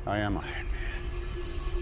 I am Iron Man.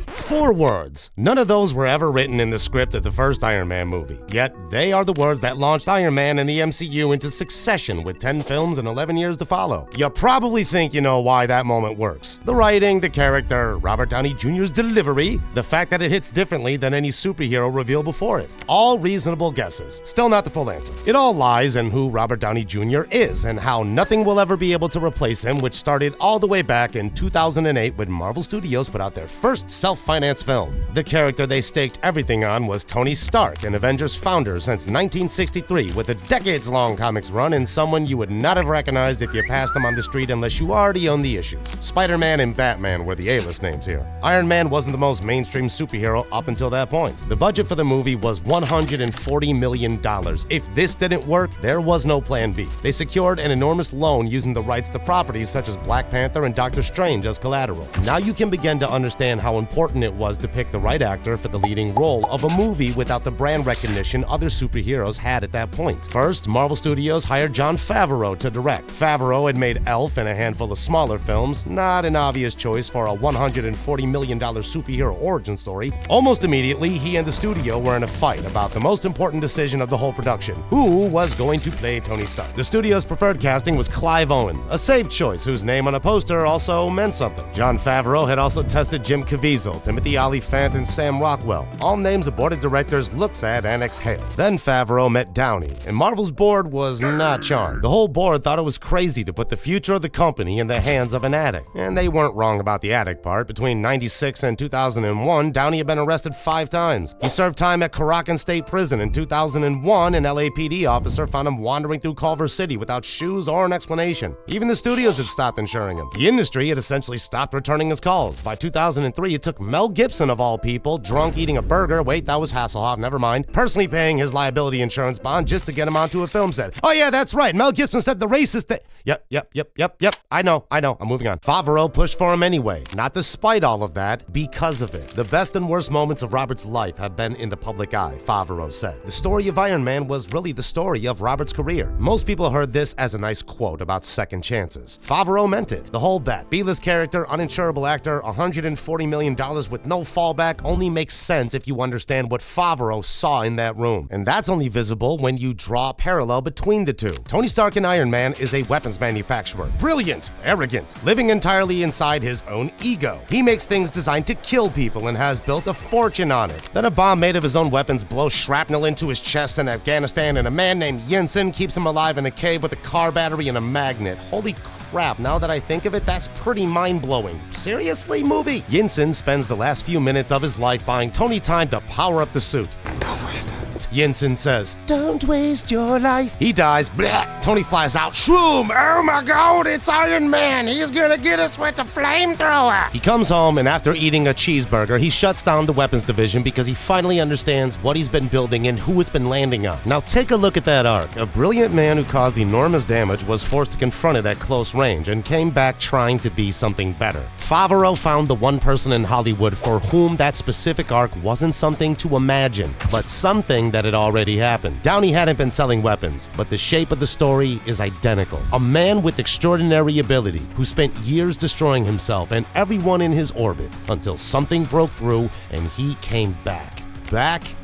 4 words. None of those were ever written in the script of the first Iron Man movie. Yet, they are the words that launched Iron Man and the MCU into succession with 10 films and 11 years to follow. You probably think you know why that moment works. The writing, the character, Robert Downey Jr.'s delivery, the fact that it hits differently than any superhero reveal before it. All reasonable guesses. Still not the full answer. It all lies in who Robert Downey Jr. is and how nothing will ever be able to replace him, which started all the way back in 2008 when Marvel Studios put out their first self-financed film. The character they staked everything on was Tony Stark, an Avengers founder since 1963, with a decades-long comics run and someone you would not have recognized if you passed him on the street unless you already owned the issues. Spider-Man and Batman were the A-list names here. Iron Man wasn't the most mainstream superhero up until that point. The budget for the movie was $140 million. If this didn't work, there was no plan B. They secured an enormous loan using the rights to properties such as Black Panther and Doctor Strange as collateral. Now you can begin to understand how important it was to pick the right actor for the leading role of a movie without the brand recognition other superheroes had at that point. First, Marvel Studios hired Jon Favreau to direct. Favreau had made Elf and a handful of smaller films, not an obvious choice for a $140 million superhero origin story. Almost immediately, he and the studio were in a fight about the most important decision of the whole production: who was going to play Tony Stark. The studio's preferred casting was Clive Owen, a safe choice whose name on a poster also meant something. Jon Favreau had also tested Jim Caviezel, Timothy Olyphant, and Sam Rockwell, all names the board of directors looks at and exhale. Then Favreau met Downey, and Marvel's board was not charmed. The whole board thought it was crazy to put the future of the company in the hands of an addict. And they weren't wrong about the addict part. Between 96 and 2001, Downey had been arrested 5 times. He served time at Caracan State Prison. In 2001, an LAPD officer found him wandering through Culver City without shoes or an explanation. Even the studios had stopped insuring him. The industry had essentially stopped returning his calls. By 2003, it took Mel Gibson, of all people, drunk eating a burger, wait, that was Hasslehoff, never mind, personally paying his liability insurance bond just to get him onto a film set. Oh yeah, that's right, Mel Gibson said the racist thing. Yep, I know, I'm moving on. Favreau pushed for him anyway, not despite all of that, because of it. The best and worst moments of Robert's life have been in the public eye, Favreau said. The story of Iron Man was really the story of Robert's career. Most people heard this as a nice quote about second chances. Favreau meant it. The whole bet. B-list character, uninsurable actor, $140 million with no fallback only makes sense if you understand what Favreau saw in that room. And that's only visible when you draw a parallel between the two. Tony Stark in Iron Man is a weapons manufacturer. Brilliant, arrogant, living entirely inside his own ego. He makes things designed to kill people and has built a fortune on it. Then a bomb made of his own weapons blows shrapnel into his chest in Afghanistan, and a man named Yinsen keeps him alive in a cave with a car battery and a magnet. Holy crap, now that I think of it, that's pretty mind-blowing. Seriously, movie? Yinsen spends the last few minutes of his life buying Tony time to power up the suit. Don't waste it. Yinsen says, "Don't waste your life." He dies. Blech. Tony flies out. Shroom! Oh my god, it's Iron Man! He's gonna get us with a flamethrower! He comes home, and after eating a cheeseburger, he shuts down the weapons division because he finally understands what he's been building and who it's been landing on. Now take a look at that arc. A brilliant man who caused enormous damage was forced to confront it at close range and came back trying to be something better. Favreau found the one person in Hollywood for whom that specific arc wasn't something to imagine, but something that had already happened. Downey hadn't been selling weapons, but the shape of the story is identical. A man with extraordinary ability who spent years destroying himself and everyone in his orbit until something broke through and he came back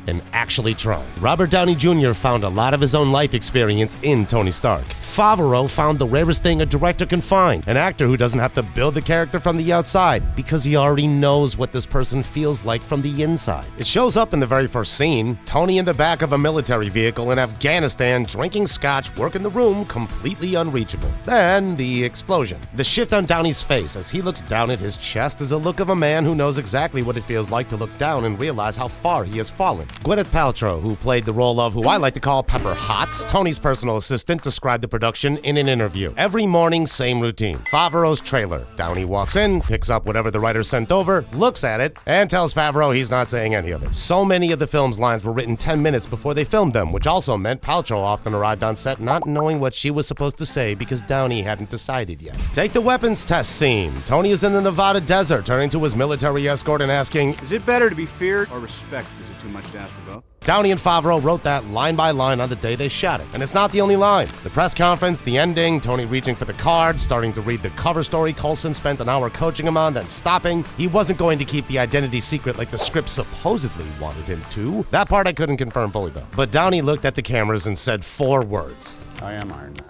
and actually tried. Robert Downey Jr. found a lot of his own life experience in Tony Stark. Favreau found the rarest thing a director can find, an actor who doesn't have to build the character from the outside because he already knows what this person feels like from the inside. It shows up in the very first scene, Tony in the back of a military vehicle in Afghanistan drinking scotch, working the room completely unreachable. Then the explosion. The shift on Downey's face as he looks down at his chest is a look of a man who knows exactly what it feels like to look down and realize how far he has fallen. Gwyneth Paltrow, who played the role of who I like to call Pepper Potts, Tony's personal assistant, described the production in an interview. Every morning, same routine. Favreau's trailer. Downey walks in, picks up whatever the writer sent over, looks at it, and tells Favreau he's not saying any of it. So many of the film's lines were written 10 minutes before they filmed them, which also meant Paltrow often arrived on set not knowing what she was supposed to say because Downey hadn't decided yet. Take the weapons test scene. Tony is in the Nevada desert, turning to his military escort and asking, Is it better to be feared or respected? Is it too much to ask for both? Downey and Favreau wrote that line by line on the day they shot it. And it's not the only line. The press conference, the ending, Tony reaching for the card, starting to read the cover story Coulson spent an hour coaching him on, then stopping. He wasn't going to keep the identity secret like the script supposedly wanted him to. That part I couldn't confirm fully though. But Downey looked at the cameras and said 4 words. I am Iron Man.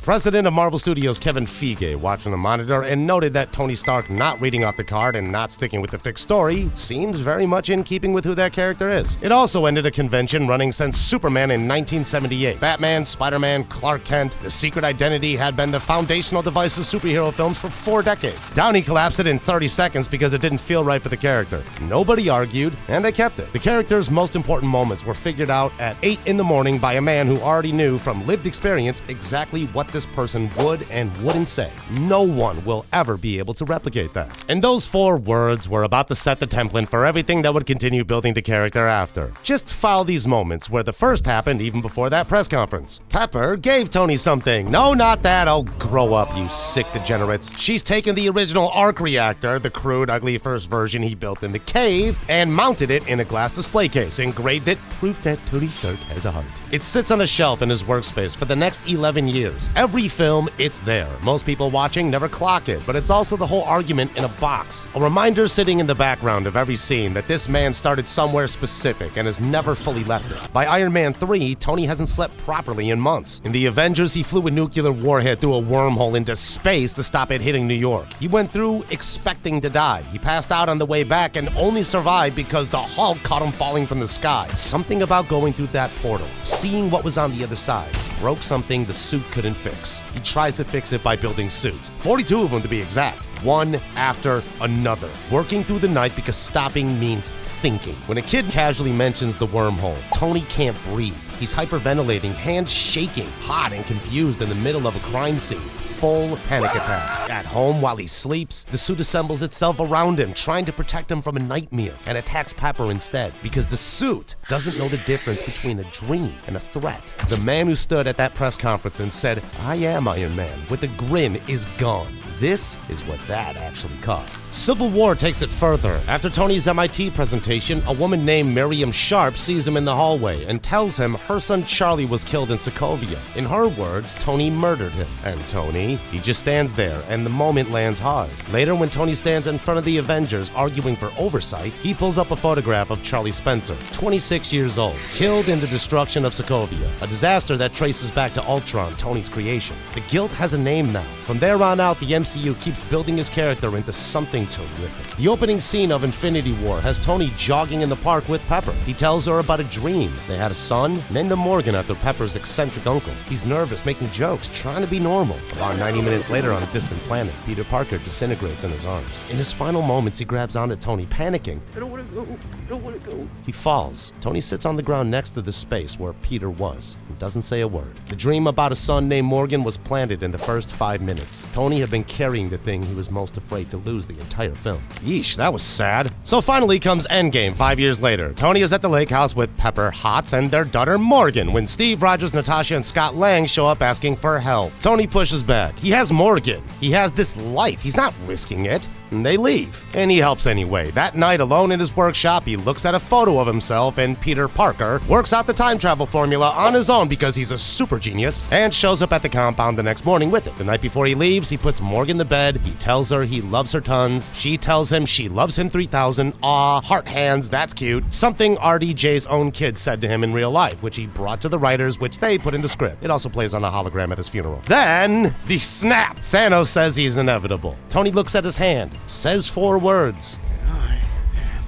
President of Marvel Studios Kevin Feige watching the monitor and noted that Tony Stark not reading off the card and not sticking with the fixed story seems very much in keeping with who that character is. It also ended a convention running since Superman in 1978. Batman, Spider-Man, Clark Kent, the secret identity had been the foundational device of superhero films for 4 decades. Downey collapsed it in 30 seconds because it didn't feel right for the character. Nobody argued, and they kept it. The character's most important moments were figured out at 8 in the morning by a man who already knew from lived experience exactly what this person would and wouldn't say. No one will ever be able to replicate that. And those 4 words were about to set the template for everything that would continue building the character after. Just follow these moments where the first happened even before that press conference. Pepper gave Tony something. No, not that. Oh, grow up, you sick degenerates. She's taken the original arc reactor, the crude, ugly first version he built in the cave, and mounted it in a glass display case, engraved it, proof that Tony Stark has a heart. It sits on a shelf in his workspace for the next 11 years. Every film, it's there. Most people watching never clock it, but it's also the whole argument in a box. A reminder sitting in the background of every scene that this man started somewhere specific and has never fully left it. By Iron Man 3, Tony hasn't slept properly in months. In the Avengers, he flew a nuclear warhead through a wormhole into space to stop it hitting New York. He went through expecting to die. He passed out on the way back and only survived because the Hulk caught him falling from the sky. Something about going through that portal, seeing what was on the other side, broke something the suit couldn't fix. He tries to fix it by building suits, 42 of them to be exact, one after another, working through the night because stopping means thinking. When a kid casually mentions the wormhole, Tony can't breathe. He's hyperventilating, hands shaking, hot and confused in the middle of a crime scene. Full panic attack. At home, while he sleeps, the suit assembles itself around him, trying to protect him from a nightmare, and attacks Pepper instead, because the suit doesn't know the difference between a dream and a threat. The man who stood at that press conference and said, "I am Iron Man," with a grin is gone. This is what that actually cost. Civil War takes it further. After Tony's MIT presentation, a woman named Miriam Sharp sees him in the hallway and tells him her son Charlie was killed in Sokovia. In her words, Tony murdered him. And Tony, he just stands there, and the moment lands hard. Later, when Tony stands in front of the Avengers arguing for oversight, he pulls up a photograph of Charlie Spencer, 26 years old, killed in the destruction of Sokovia, a disaster that traces back to Ultron, Tony's creation. The guilt has a name now. From there on out, the MCU keeps building his character into something terrific. The opening scene of Infinity War has Tony jogging in the park with Pepper. He tells her about a dream. They had a son, named him Morgan after Pepper's eccentric uncle. He's nervous, making jokes, trying to be normal. About 90 minutes later on a distant planet, Peter Parker disintegrates in his arms. In his final moments, he grabs onto Tony, panicking. I don't want to go. I don't want to go. He falls. Tony sits on the ground next to the space where Peter was and doesn't say a word. The dream about a son named Morgan was planted in the first 5 minutes. Tony had been carrying the thing he was most afraid to lose the entire film. Yeesh, that was sad. So finally comes Endgame 5 years later. Tony is at the lake house with Pepper Potts and their daughter Morgan when Steve Rogers, Natasha, and Scott Lang show up asking for help. Tony pushes back. He has Morgan. He has this life. He's not risking it. And they leave. And he helps anyway. That night, alone in his workshop, he looks at a photo of himself and Peter Parker, works out the time travel formula on his own because he's a super genius, and shows up at the compound the next morning with it. The night before he leaves, he puts Morgan to bed. He tells her he loves her tons. She tells him she loves him 3,000. Aw, heart hands, that's cute. Something RDJ's own kid said to him in real life, which he brought to the writers, which they put in the script. It also plays on a hologram at his funeral. Then, the snap! Thanos says he's inevitable. Tony looks at his hand, says 4 words. I am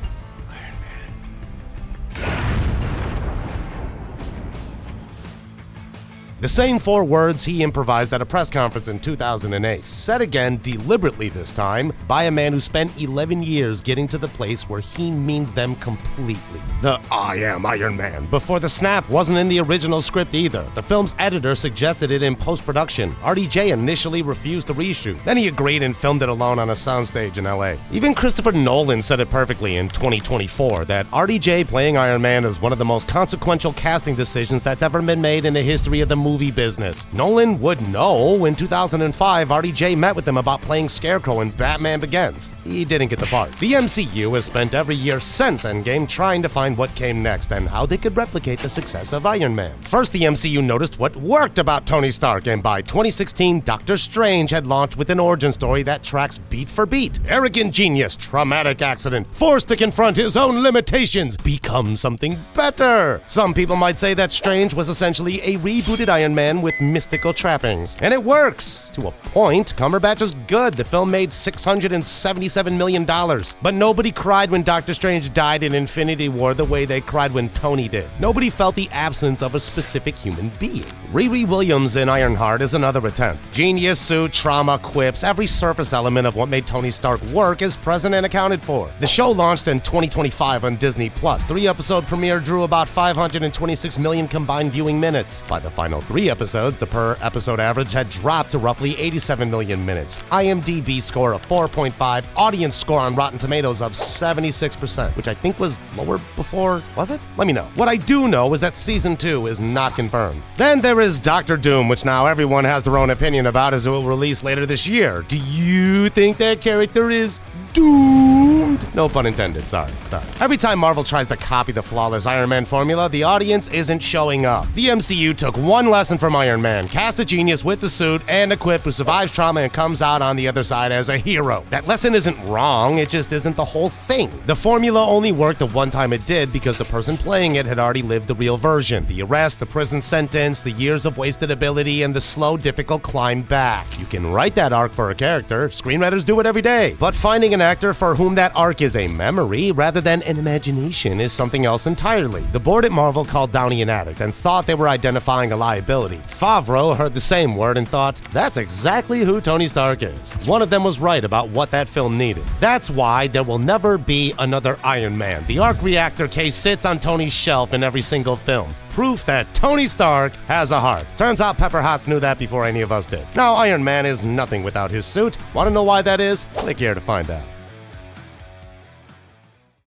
Iron Man. The same 4 words he improvised at a press conference in 2008, said again, deliberately this time, by a man who spent 11 years getting to the place where he means them completely. The "I am Iron Man" before the snap wasn't in the original script either. The film's editor suggested it in post-production. RDJ initially refused to reshoot. Then he agreed and filmed it alone on a soundstage in LA. Even Christopher Nolan said it perfectly in 2024 that RDJ playing Iron Man is one of the most consequential casting decisions that's ever been made in the history of the movie movie business. Nolan would know. In 2005, RDJ met with him about playing Scarecrow in Batman Begins. He didn't get the part. The MCU has spent every year since Endgame trying to find what came next and how they could replicate the success of Iron Man. First, the MCU noticed what worked about Tony Stark, and by 2016, Doctor Strange had launched with an origin story that tracks beat for beat. Arrogant genius, traumatic accident, forced to confront his own limitations, become something better. Some people might say that Strange was essentially a rebooted Iron Man with mystical trappings. And it works! To a point, Cumberbatch is good. The film made $677 million. But nobody cried when Doctor Strange died in Infinity War the way they cried when Tony did. Nobody felt the absence of a specific human being. Riri Williams in Ironheart is another attempt. Genius, suit, trauma, quips, every surface element of what made Tony Stark work is present and accounted for. The show launched in 2025 on Disney+. 3-episode premiere drew about 526 million combined viewing minutes. By the final 3 episodes, the per-episode average had dropped to roughly 87 million minutes. IMDb score of 4.5, audience score on Rotten Tomatoes of 76%, which I think was lower before. Was it? Let me know. What I do know is that Season 2 is not confirmed. Then there is Doctor Doom, which now everyone has their own opinion about as it will release later this year. Do you think that character is doomed? No pun intended, sorry. Every time Marvel tries to copy the flawless Iron Man formula, the audience isn't showing up. The MCU took one lesson from Iron Man: cast a genius with the suit and a quip who survives trauma and comes out on the other side as a hero. That lesson isn't wrong, it just isn't the whole thing. The formula only worked the one time it did because the person playing it had already lived the real version. The arrest, the prison sentence, the years of wasted ability, and the slow, difficult climb back. You can write that arc for a character, screenwriters do it every day, but finding an actor for whom that arc is a memory rather than an imagination is something else entirely. The board at Marvel called Downey an addict and thought they were identifying a liability. Favreau heard the same word and thought, that's exactly who Tony Stark is. One of them was right about what that film needed. That's why there will never be another Iron Man. The arc reactor case sits on Tony's shelf in every single film. Proof that Tony Stark has a heart. Turns out Pepper Potts knew that before any of us did. Now, Iron Man is nothing without his suit. Want to know why that is? Click here to find out.